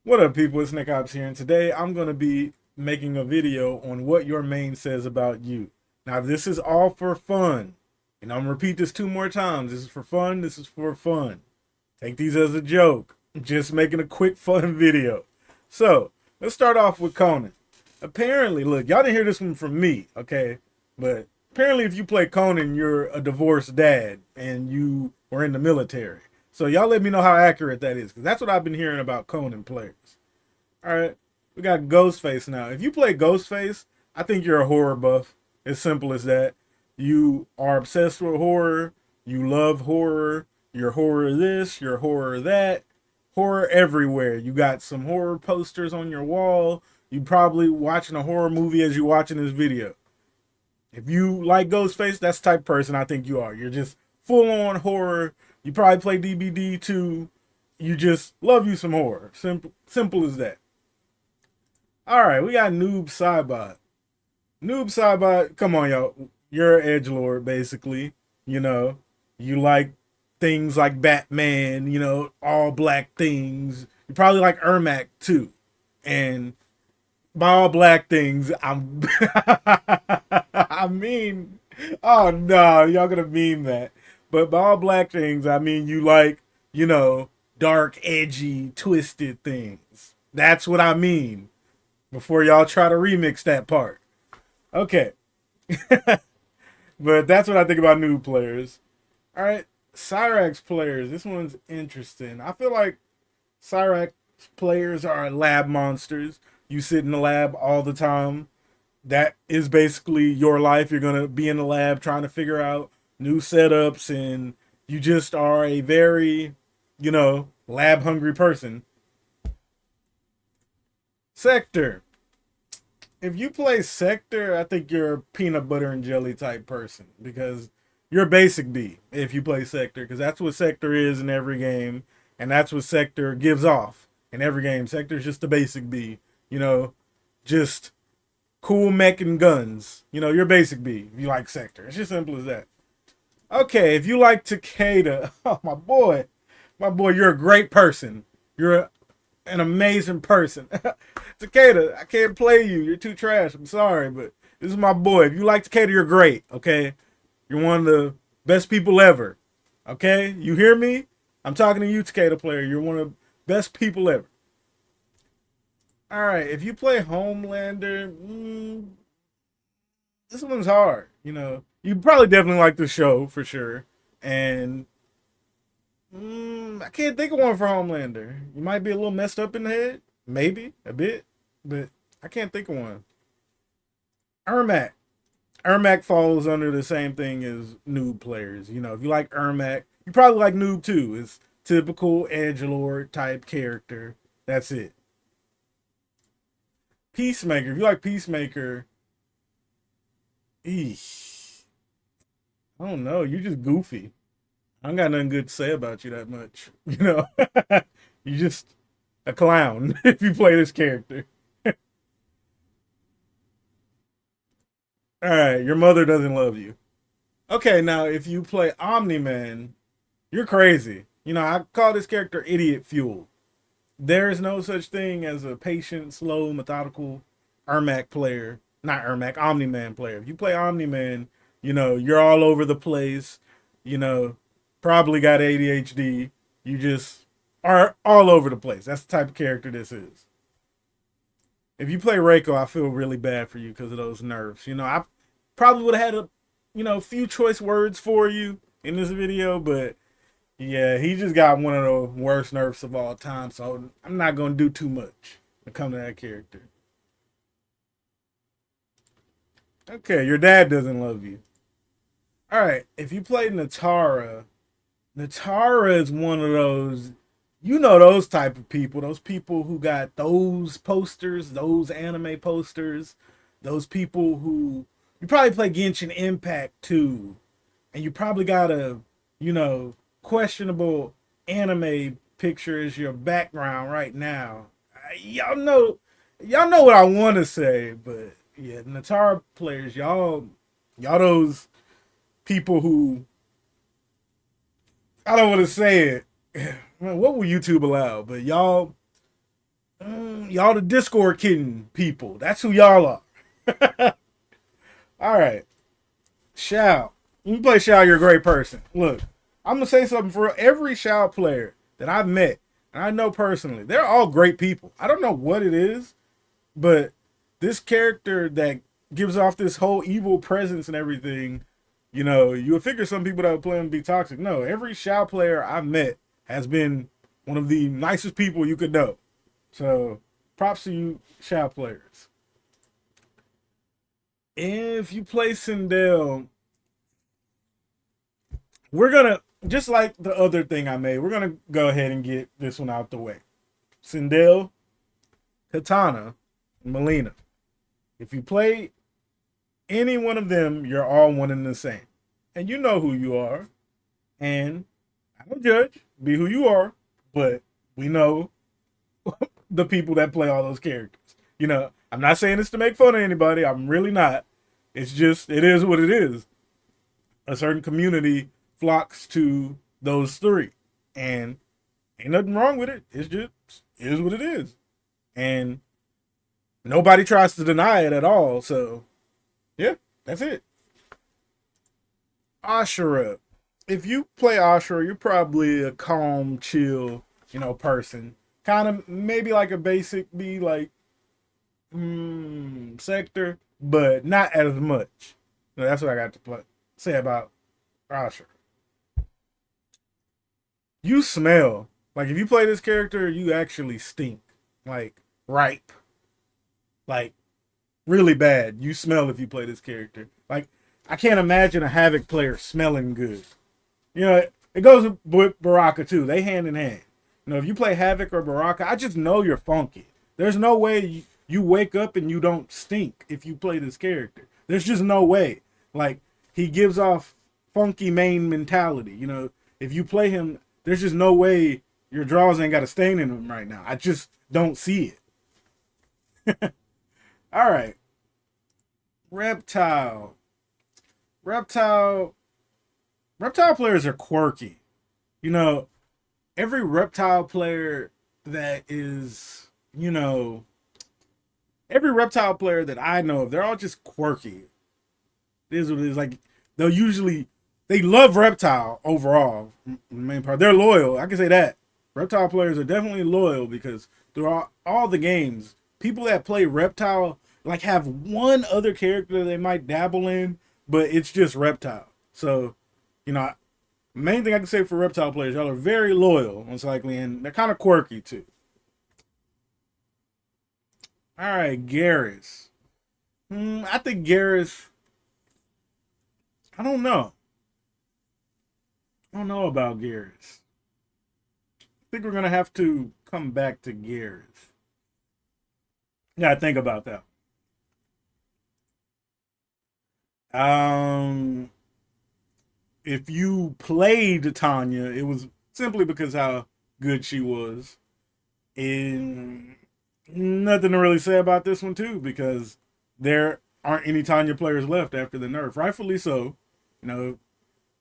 What up, people? It's Nickopz here, and today I'm going to be making a video on what your main says about you. Now, this is all for fun, and I'm going to repeat this 2 more times. This is for fun. This is for fun. Take these as a joke. I'm just making a quick, fun video. So, let's start off with Conan. Apparently, look, y'all didn't hear this one from me, okay? But apparently, if you play Conan, you're a divorced dad, and you were in the military. So y'all let me know how accurate that is, because that's what I've been hearing about Conan players. All right, we got Ghostface now. If you play Ghostface, I think you're a horror buff. As simple as that. You are obsessed with horror. You love horror. You're horror this, you're horror that. Horror everywhere. You got some horror posters on your wall. You probably watching a horror movie as you're watching this video. If you like Ghostface, that's the type of person I think you are. You're just full on horror. You probably play DBD too. You just love you some horror. Simple as that. All right, we got Noob Saibot. Noob Saibot, come on, y'all. You're an edgelord, basically. You know, you like things like Batman, you know, all black things. You probably like Ermac too. And by all black things, I'm I mean, oh no, y'all gonna meme that. But by all black things, I mean you like, you know, dark, edgy, twisted things. That's what I mean. Before y'all try to remix that part. Okay. But that's what I think about new players. Alright, Cyrax players. This one's interesting. I feel like Cyrax players are lab monsters. You sit in the lab all the time. That is basically your life. You're going to be in the lab trying to figure out new setups, and you just are a very, you know, lab hungry person. Sector. If you play Sector, I think you're a peanut butter and jelly type person, because you're basic B if you play Sector, because that's what Sector is in every game, and that's what Sector gives off in every game. Sector's just the basic B, you know, just cool mech and guns. You know, you're basic B if you like Sector. It's just simple as that. Okay, if you like Takeda, oh my boy, you're a great person. You're an amazing person. Takeda, I can't play you. You're too trash. I'm sorry, but this is my boy. If you like Takeda, you're great. Okay, you're one of the best people ever. Okay, you hear me? I'm talking to you, Takeda player. You're one of the best people ever. All right, if you play Homelander, this one's hard. You know, you probably definitely like the show for sure, and I can't think of one for Homelander. You might be a little messed up in the head, maybe a bit, but I can't think of one. Ermac. Ermac falls under the same thing as noob players. You know, if you like Ermac, you probably like noob too. It's typical edgelord type character. That's it. Peacemaker. If you like Peacemaker, eesh, I don't know. You're just goofy. I don't got nothing good to say about you that much. You know, you just a clown if you play this character. All right, your mother doesn't love you. Okay, now if you play Omni Man, you're crazy. You know, I call this character idiot fuel. There is no such thing as a patient, slow, methodical Ermac player. Not Ermac, Omni Man player. If you play Omni Man, you know, you're all over the place. You know, probably got ADHD. You just are all over the place. That's the type of character this is. If you play Reiko, I feel really bad for you because of those nerfs. You know, I probably would have had a, you know, few choice words for you in this video, but yeah, he just got one of the worst nerfs of all time. So I'm not gonna do too much to come to that character. Okay, your dad doesn't love you. All right, if you play Natara, Natara is one of those, you know, those type of people, those people who got those posters, those anime posters, those people who, you probably play Genshin Impact too, and you probably got a, you know, questionable anime picture as your background right now. Y'all know what I want to say, but yeah, Natara players, y'all those people who, I don't want to say it. What will YouTube allow? But y'all Y'all the Discord kidding people. That's who y'all are. All right. Shao. You play Shao, you're a great person. Look, I'm going to say something for every Shao player that I've met, and I know personally, they're all great people. I don't know what it is, but this character that gives off this whole evil presence and everything, you would figure some people that would play him be toxic. No, every Shao player I've met has been one of the nicest people you could know. So props to you, Shao players. If you play Sindel, we're gonna just like the other thing I made. We're gonna go ahead and get this one out the way. Sindel, Katana, and Melina. If you play any one of them, you're all one and the same, and you know who you are. And I don't judge. Be who you are, but we know the people that play all those characters. I'm not saying this to make fun of anybody. I'm really not. It's just it is what it is. A certain community flocks to those three, and ain't nothing wrong with it. It's just it is what it is, and nobody tries to deny it at all. So yeah, that's it. Ashura. If you play Ashura, you're probably a calm, chill, person. Kind of maybe like a basic B, like sector, but not as much. That's what I got to say about Ashura. You smell. Like if you play this character, you actually stink. Like ripe. Like really bad. You smell if you play this character. Like I can't imagine a Havoc player smelling good. It goes with Baraka too. They hand in hand. If you play Havoc or Baraka, I just know you're funky. There's no way you wake up and you don't stink if you play this character. There's just no way. Like he gives off funky main mentality. If you play him, there's just no way your draws ain't got a stain in them right now. I just don't see it. All right. Reptile. Reptile players are quirky. Every reptile player that is, every reptile player that I know of, they're all just quirky. It is what it is. Like they love reptile overall. Main part, they're loyal. I can say that reptile players are definitely loyal because throughout all the games, people that play reptile like have one other character they might dabble in, but it's just reptile. So, main thing I can say for reptile players, y'all are very loyal, most likely, and they're kind of quirky too. All right, Garrus. I think Garrus. I don't know. I don't know about Garrus. I think we're gonna have to come back to Garrus. Yeah, think about that. Um, if you played Tanya, it was simply because how good she was. And nothing to really say about this one too, because there aren't any Tanya players left after the nerf. Rightfully so.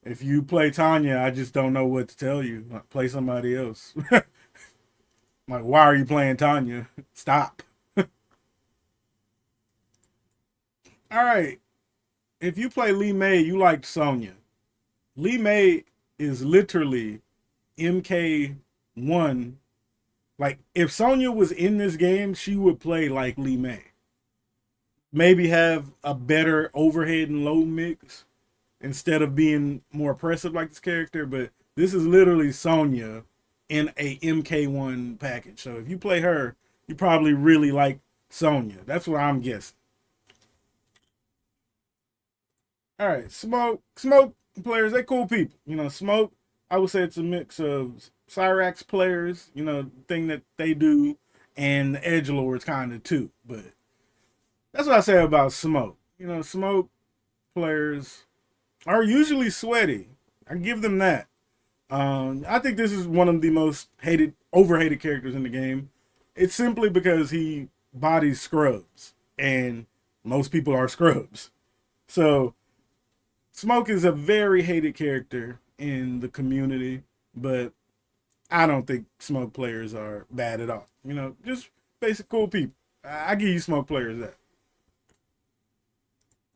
If you play Tanya, I just don't know what to tell you. Like, play somebody else. Like, why are you playing Tanya? Stop. All right. If you play Lee May, you liked Sonya. Lee May is literally MK1. Like, if Sonya was in this game, she would play like Lee May. Maybe have a better overhead and low mix instead of being more oppressive like this character, but this is literally Sonya in a MK1 package. So if you play her, you probably really like Sonya. That's what I'm guessing. All right, Smoke players, they cool people. Smoke, I would say it's a mix of Cyrax players, thing that they do, and the Edge Lords kind of too. But that's what I say about Smoke. Smoke players are usually sweaty. I give them that. I think this is one of the most overhated characters in the game. It's simply because he bodies scrubs, and most people are scrubs. So Smoke is a very hated character in the community, but I don't think Smoke players are bad at all. Just basic cool people. I give you smoke players that.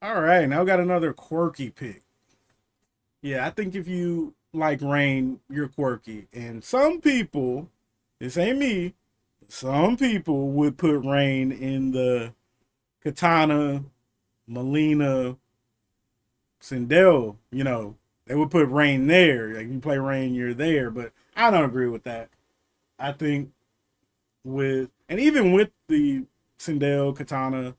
All right, now we got another quirky pick. Yeah, I think if you like Rain, you're quirky. And some people, this ain't me, some people would put Rain in the Katana, Melina, Sindel, they would put Rain there. Like you play Rain, you're there. But I don't agree with that. I think and even with the Sindel, Katana,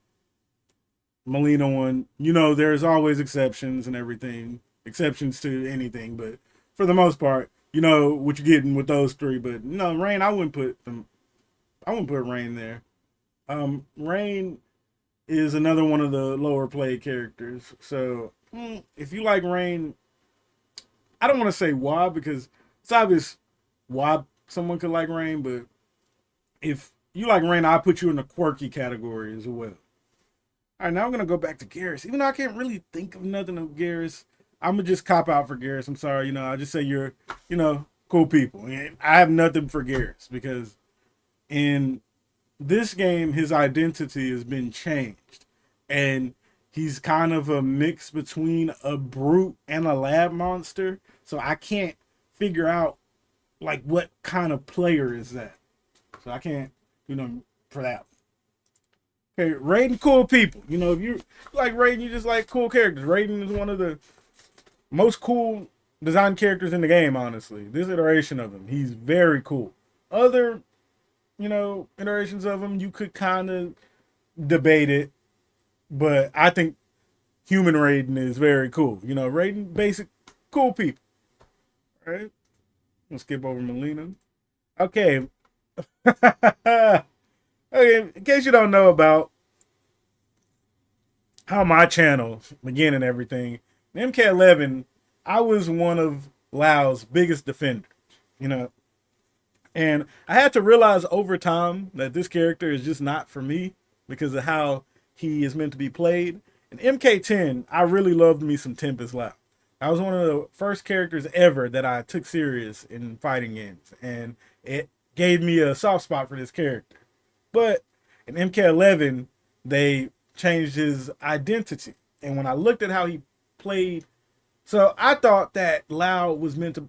Melina one, there's always exceptions and everything. Exceptions to anything, but for the most part, what you're getting with those three. But no, Rain, I wouldn't put Rain there. Rain is another one of the lower played characters. So if you like Rain, I don't want to say why because it's obvious why someone could like Rain, but if you like Rain, I'll put you in the quirky category as well. All right, now I'm gonna go back to Garrus. Even though I can't really think of nothing of Garrus, I'm gonna just cop out for Garrus. I'm sorry, I just say you're, cool people. And I have nothing for Garrus because in this game, his identity has been changed, and he's kind of a mix between a brute and a lab monster. So I can't figure out like what kind of player is that. So I can't, for that. Okay, Raiden, cool people. If you like Raiden, you just like cool characters. Raiden is one of the most cool design characters in the game, honestly. This iteration of him, he's very cool. Other, iterations of him, you could kind of debate it, but I think human Raiden is very cool. Raiden, basic, cool people. All right? Let's skip over Melina. Okay. Okay, in case you don't know about how my channel began and everything, in MK11, I was one of Lao's biggest defenders, and I had to realize over time that this character is just not for me because of how he is meant to be played. In MK10, I really loved me some Tempest Lao. I was one of the first characters ever that I took serious in fighting games, and it gave me a soft spot for this character. But in MK11, they changed his identity. And when I looked at how he played, so I thought that Lao was meant to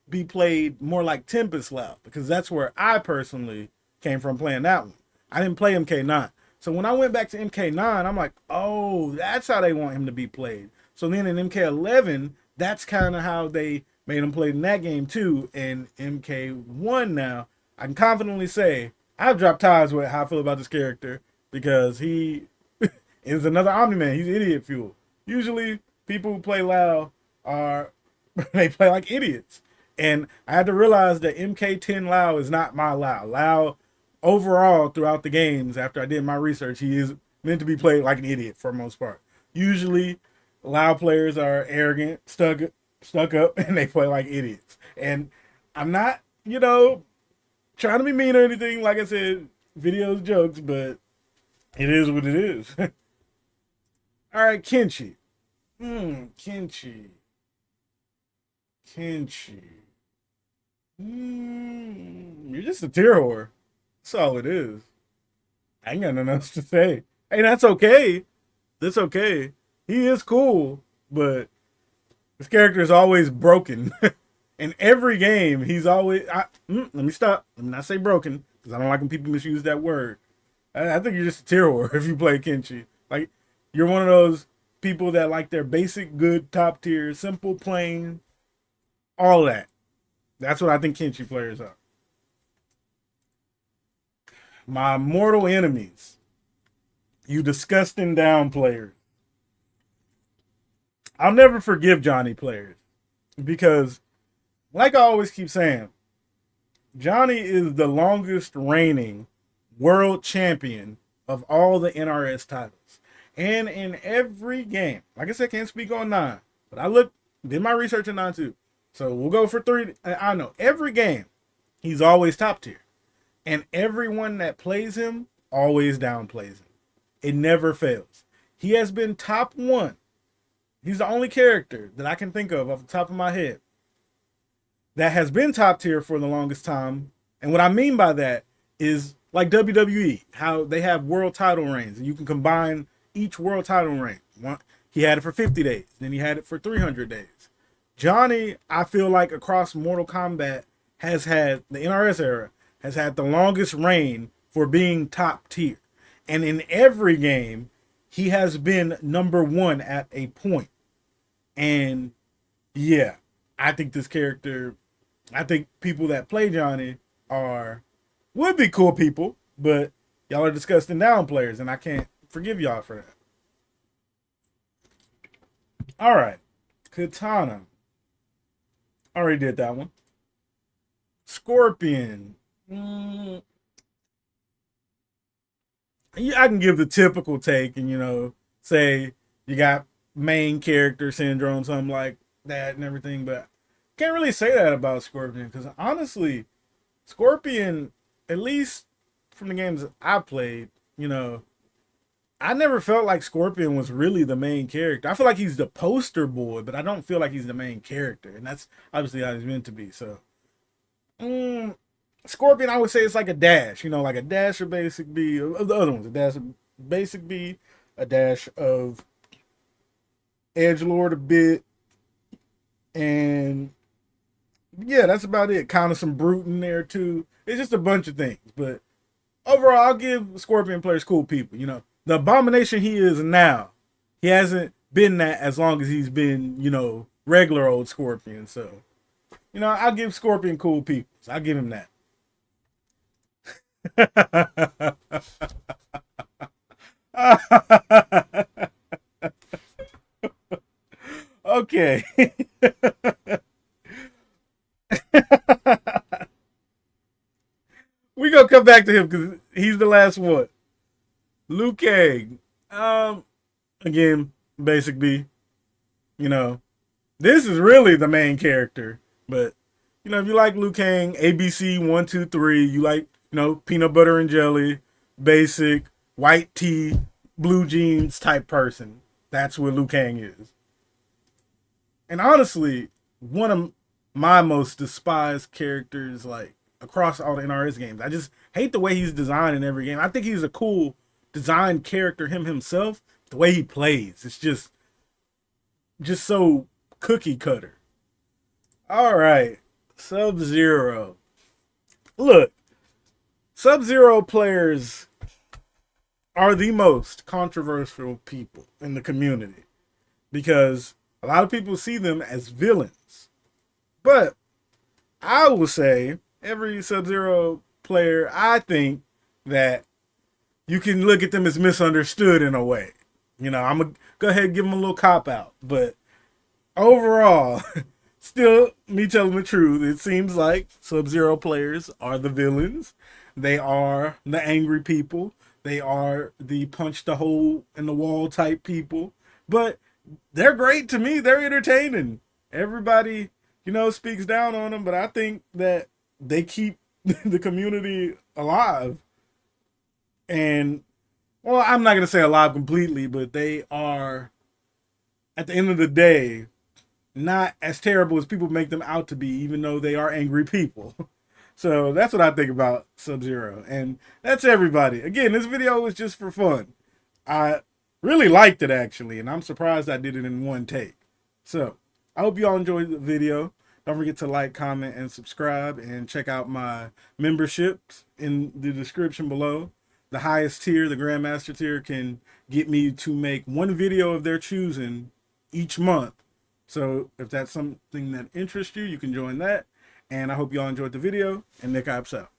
be played more like Tempest Lao, because that's where I personally came from playing that one. I didn't play MK9. So when I went back to MK9, I'm like, oh, that's how they want him to be played. So then in MK11, that's kind of how they made him play in that game too. And MK1 now, I can confidently say I've dropped ties with how I feel about this character because he is another Omni-Man. He's idiot fuel. Usually people who play Lao they play like idiots. And I had to realize that MK10 Lao is not my Lao. Lao, overall, throughout the games, after I did my research, he is meant to be played like an idiot for the most part. Usually, Lao players are arrogant, stuck up, and they play like idiots. And I'm not, trying to be mean or anything. Like I said, videos, jokes, but it is what it is. All right, Kenshi. Kenshi. You're just a tier whore. That's all it is. I ain't got nothing else to say. Hey, that's okay. That's okay. He is cool, but his character is always broken. In every game, he's always... let me stop. Let me not say broken, because I don't like when people misuse that word. I think you're just a tier whore if you play Kenshi. Like, you're one of those people that like their basic, good, top tier, simple, plain, all that. That's what I think Kenshi players are. My mortal enemies. You disgusting down players. I'll never forgive Johnny players. Because, like I always keep saying, Johnny is the longest reigning world champion of all the NRS titles. And in every game, like I said, can't speak on 9. But I did my research in 9 too. So we'll go for 3. I know every game, he's always top tier. And everyone that plays him always downplays him. It never fails. He has been top 1. He's the only character that I can think of off the top of my head that has been top tier for the longest time. And what I mean by that is like WWE, how they have world title reigns, and you can combine each world title reign. He had it for 50 days, then he had it for 300 days. Johnny, I feel like across Mortal Kombat has had the NRS era has had the longest reign for being top tier, and in every game, he has been number one at a point. And yeah, I think this character, I think people that play Johnny are would be cool people, but y'all are disgusting down players, and I can't forgive y'all for that. All right, Katana. Already did that one. Scorpion. I can give the typical take, and say you got main character syndrome, something like that, and everything, but can't really say that about Scorpion because honestly, Scorpion, at least from the games that I played, I never felt like Scorpion was really the main character. I feel like he's the poster boy, but I don't feel like he's the main character, and that's obviously how he's meant to be. So, Scorpion, I would say it's like a dash, like a dash of basic B of the other ones, a dash of basic B, a dash of edgelord a bit, and yeah, that's about it. Kind of some brute in there too. It's just a bunch of things, but overall, I'll give Scorpion players cool people. The abomination he is now, he hasn't been that as long as he's been, regular old Scorpion. So, I'll give Scorpion cool people. So I'll give him that. Okay. We gonna come back to him because he's the last one. Liu Kang. Again, basic B. This is really the main character. But if you like Liu Kang, ABC 1, 2, 3, you like peanut butter and jelly, basic white tee, blue jeans type person. That's what Liu Kang is. And honestly, one of my most despised characters, like across all the NRS games. I just hate the way he's designed in every game. I think he's a cool designed character himself. The way he plays, it's just so cookie cutter. All right, Sub-Zero. Look, Sub-Zero players are the most controversial people in the community because a lot of people see them as villains. But I will say every Sub-Zero player, I think that you can look at them as misunderstood in a way. I'm going to go ahead and give them a little cop out. But overall, still, me telling the truth, it seems like Sub-Zero players are the villains. They are the angry people. They are the punch the hole in the wall type people. But they're great to me. They're entertaining. Everybody, speaks down on them. But I think that they keep the community alive. And, well, I'm not going to say alive completely, but they are, at the end of the day, not as terrible as people make them out to be, even though they are angry people. So that's what I think about Sub-Zero. And that's everybody. Again, this video was just for fun. I really liked it, actually, and I'm surprised I did it in one take. So I hope you all enjoyed the video. Don't forget to like, comment, and subscribe, and check out my memberships in the description below. The highest tier, the Grandmaster tier, can get me to make one video of their choosing each month. So if that's something that interests you, you can join that. And I hope you all enjoyed the video, and Nickopz out.